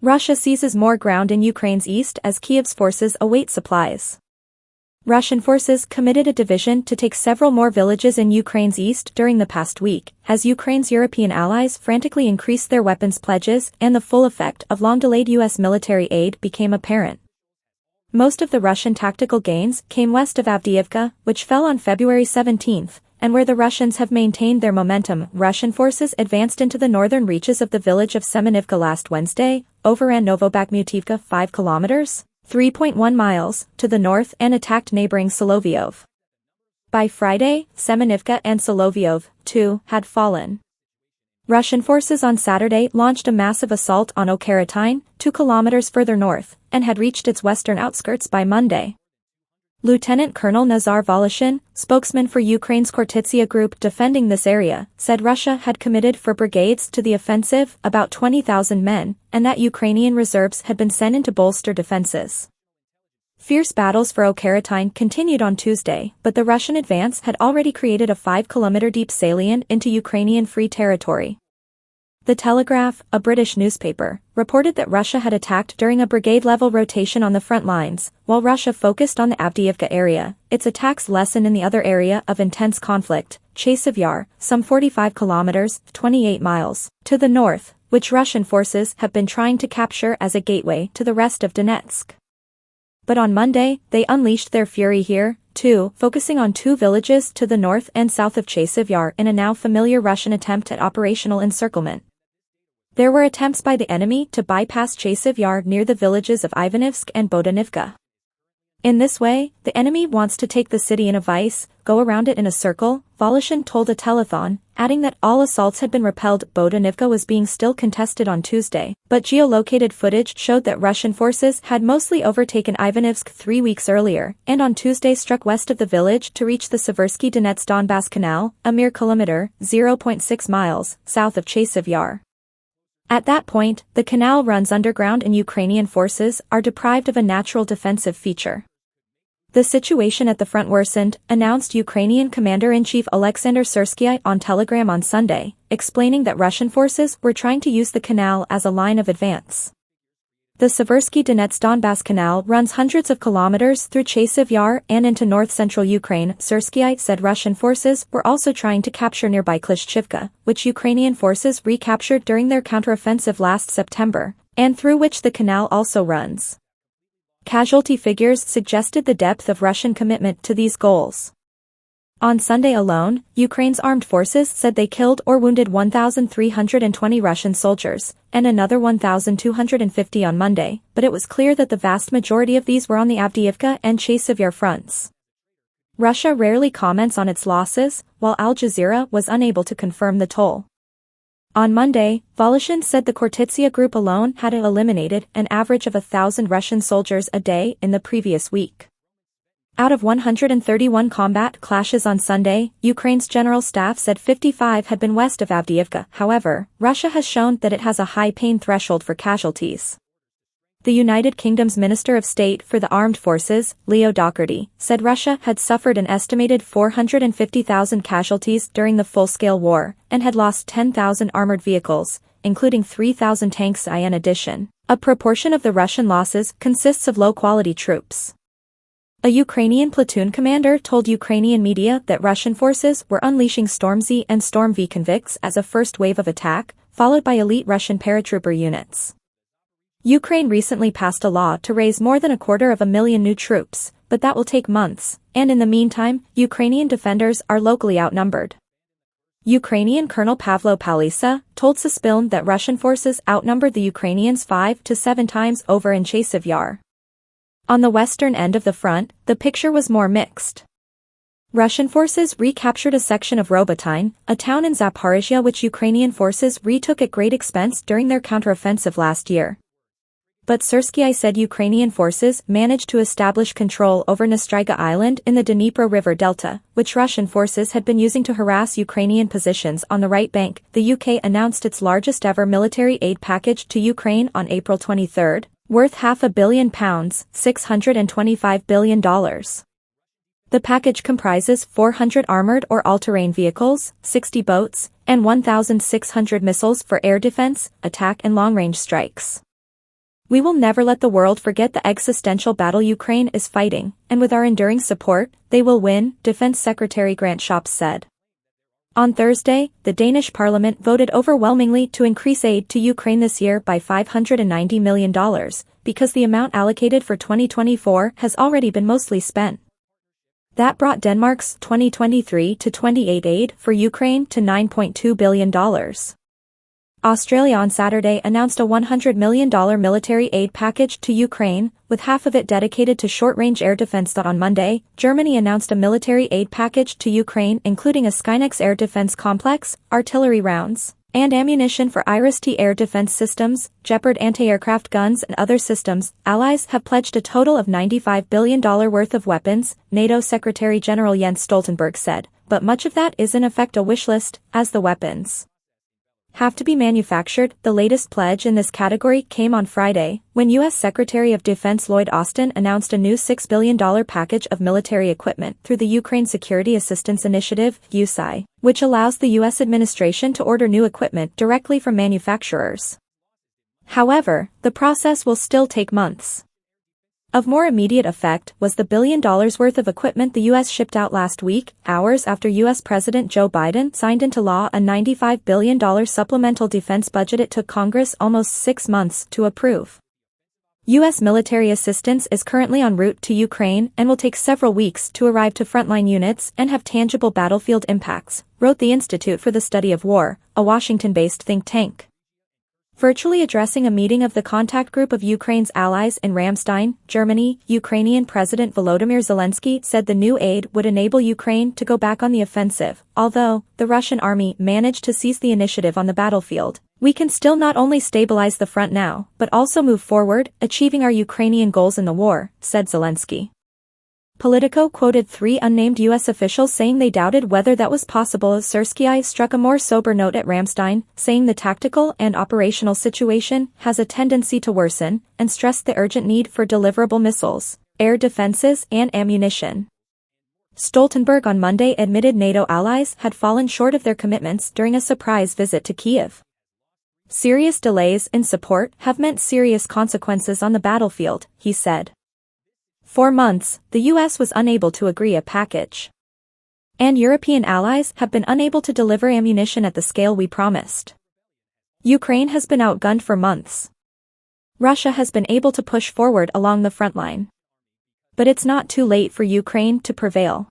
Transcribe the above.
Russia seizes more ground in Ukraine's east as Kyiv's forces await supplies. Russian forces committed a division to take several more villages in Ukraine's east during the past week, as Ukraine's European allies frantically increased their weapons pledges and the full effect of long-delayed U.S. military aid became apparent. Most of the Russian tactical gains came west of Avdiivka, which fell on February 17, and where the Russians have maintained their momentum. Russian forces advanced into the northern reaches of the village of Semenivka last Wednesday, overran Novobakhmutivka 5 kilometers. 3.1 miles, to the north and attacked neighboring Solovyov. By Friday, Semenivka and Solovyov, too, had fallen. Russian forces on Saturday launched a massive assault on Okheretine, 2 kilometers further north, and had reached its western outskirts by Monday. Lieutenant Colonel Nazar Voloshin, spokesman for Ukraine's Khortytsia group defending this area, said Russia had committed for brigades to the offensive, about 20,000 men, and that Ukrainian reserves had been sent in to bolster defenses. Fierce battles for Okheretine continued on Tuesday, but the Russian advance had already created a 5-kilometer deep salient into Ukrainian Free Territory. The Telegraph, a British newspaper, reported that Russia had attacked during a brigade-level rotation on the front lines. While Russia focused on the Avdiivka area, its attacks lessened in the other area of intense conflict, Chasiv Yar, some 45 kilometers, 28 miles, to the north, which Russian forces have been trying to capture as a gateway to the rest of Donetsk. But on Monday, they unleashed their fury here, too, focusing on 2 villages to the north and south of Chasiv Yar in a now familiar Russian attempt at operational encirclement. There were attempts by the enemy to bypass Chasiv Yar near the villages of Ivanivsk and Bodanivka. In this way, the enemy wants to take the city in a vice, go around it in a circle, Voloshin told a telethon, adding that all assaults had been repelled. Bodanivka was being still contested on Tuesday, but geolocated footage showed that Russian forces had mostly overtaken Ivanivsk 3 weeks earlier, and on Tuesday struck west of the village to reach the Seversky Donets-Donbass Canal, a mere kilometer, 0.6 miles, south of Chasiv Yar. At that point, the canal runs underground and Ukrainian forces are deprived of a natural defensive feature. The situation at the front worsened, announced Ukrainian Commander-in-Chief Alexander Syrsky on Telegram on Sunday, explaining that Russian forces were trying to use the canal as a line of advance. The Seversky Donets-Donbass Canal runs hundreds of kilometers through Chasiv Yar and into north-central Ukraine. Syrsky said Russian forces were also trying to capture nearby Klishchivka, which Ukrainian forces recaptured during their counteroffensive last September, and through which the canal also runs. Casualty figures suggested the depth of Russian commitment to these goals. On Sunday alone, Ukraine's armed forces said they killed or wounded 1,320 Russian soldiers, and another 1,250 on Monday, but it was clear that the vast majority of these were on the Avdiivka and Chasiv Yar fronts. Russia rarely comments on its losses, while Al Jazeera was unable to confirm the toll. On Monday, Voloshin said the Khortytsia group alone had eliminated an average of 1,000 Russian soldiers a day in the previous week. Out of 131 combat clashes on Sunday, Ukraine's general staff said 55 had been west of Avdiivka. However, Russia has shown that it has a high pain threshold for casualties. The United Kingdom's Minister of State for the Armed Forces, Leo Doherty, said Russia had suffered an estimated 450,000 casualties during the full-scale war, and had lost 10,000 armored vehicles, including 3,000 tanks. In addition, a proportion of the Russian losses consists of low-quality troops. A Ukrainian platoon commander told Ukrainian media that Russian forces were unleashing Storm Z and Storm V convicts as a first wave of attack, followed by elite Russian paratrooper units. Ukraine recently passed a law to raise more than 250,000 new troops, but that will take months, and in the meantime, Ukrainian defenders are locally outnumbered. Ukrainian Colonel Pavlo Palisa told Suspiln that Russian forces outnumbered the Ukrainians 5 to 7 times over in Chasiv Yar. On the western end of the front, the picture was more mixed. Russian forces recaptured a section of Robotyne, a town in Zaporizhia which Ukrainian forces retook at great expense during their counteroffensive last year. But Syrsky said Ukrainian forces managed to establish control over Nestraiga Island in the Dnipro River Delta, which Russian forces had been using to harass Ukrainian positions on the right bank. The UK announced its largest ever military aid package to Ukraine on April 23, worth £500 million, $625 billion. The package comprises 400 armored or all-terrain vehicles, 60 boats, and 1,600 missiles for air defense, attack and long-range strikes. We will never let the world forget the existential battle Ukraine is fighting, and with our enduring support, they will win, Defense Secretary Grant Shapps said. On Thursday, the Danish parliament voted overwhelmingly to increase aid to Ukraine this year by $590 million, because the amount allocated for 2024 has already been mostly spent. That brought Denmark's 2023 to 28 aid for Ukraine to $9.2 billion. Australia on Saturday announced a $100 million military aid package to Ukraine, with half of it dedicated to short-range air defense. On Monday, Germany announced a military aid package to Ukraine including a Skynex air defense complex, artillery rounds, and ammunition for Iris-T air defense systems, Jeopard anti-aircraft guns and other systems. Allies have pledged a total of $95 billion worth of weapons, NATO Secretary General Jens Stoltenberg said, but much of that is in effect a wish list, as the weapons have to be manufactured. The latest pledge in this category came on Friday, when U.S. Secretary of Defense Lloyd Austin announced a new $6 billion package of military equipment through the Ukraine Security Assistance Initiative, USAI, which allows the U.S. administration to order new equipment directly from manufacturers. However, the process will still take months. Of more immediate effect was the $1 billion worth of equipment the U.S. shipped out last week, hours after U.S. President Joe Biden signed into law a $95 billion supplemental defense budget it took Congress almost 6 months to approve. U.S. military assistance is currently en route to Ukraine and will take several weeks to arrive to frontline units and have tangible battlefield impacts, wrote the Institute for the Study of War, a Washington-based think tank. Virtually addressing a meeting of the contact group of Ukraine's allies in Ramstein, Germany, Ukrainian President Volodymyr Zelensky said the new aid would enable Ukraine to go back on the offensive. Although the Russian army managed to seize the initiative on the battlefield, we can still not only stabilize the front now, but also move forward, achieving our Ukrainian goals in the war, said Zelensky. Politico quoted 3 unnamed U.S. officials saying they doubted whether that was possible. Zelenski struck a more sober note at Ramstein, saying the tactical and operational situation has a tendency to worsen, and stressed the urgent need for deliverable missiles, air defenses and ammunition. Stoltenberg on Monday admitted NATO allies had fallen short of their commitments during a surprise visit to Kyiv. Serious delays in support have meant serious consequences on the battlefield, he said. For months, the U.S. was unable to agree a package. And European allies have been unable to deliver ammunition at the scale we promised. Ukraine has been outgunned for months. Russia has been able to push forward along the front line. But it's not too late for Ukraine to prevail.